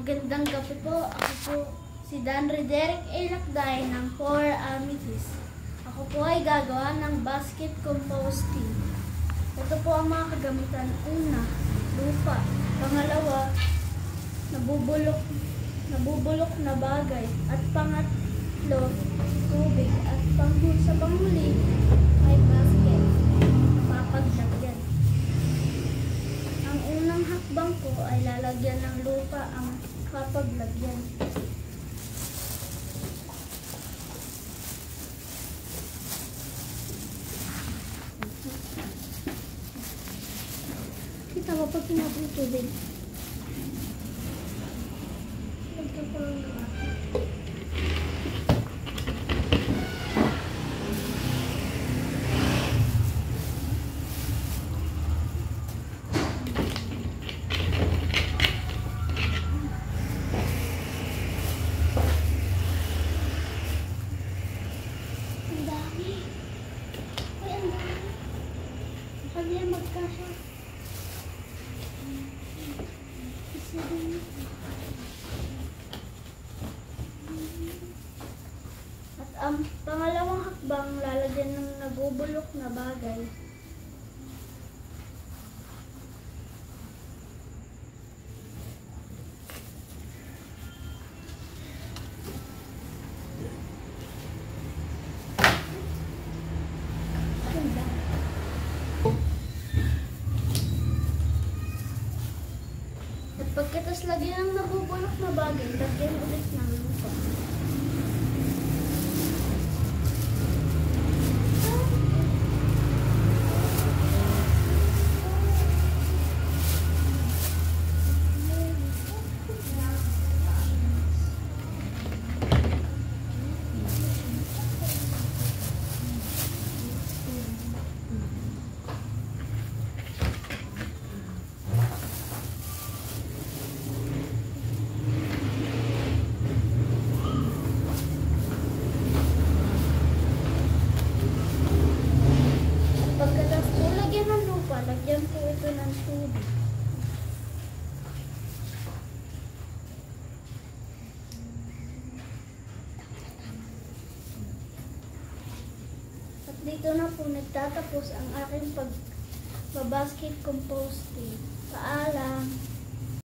Magandang gabi po. Ako po si Dan Rederick A. Lakday ng 4 Amethyst. Ako po ay gagawa ng basket composting. Ito po ang mga kagamitan. Una, lupa. Pangalawa, nabubulok na bagay. At pangatlo, tubig. At sa panghuli ay basket. Papaglagyan. Ang unang hakbang ko ay lalagyan ng lupa ang papaglagyan. Kita mo pag pinapong tubig. Nagkakulong na ako. Ang dami. Ay, ang dami. Sabi yan magkasya. At ang pangalawang hakbang, lalagyan ng nabubulok na bagay. At pagkatas lagyan ng nabubulok na bagay, lagyan ulit ng lupa. Pagkatapos po lagyan ng lupa, lagyan po ito ng tubig. At dito na po nagtatapos ang aking pagbabasket composting. Paalam!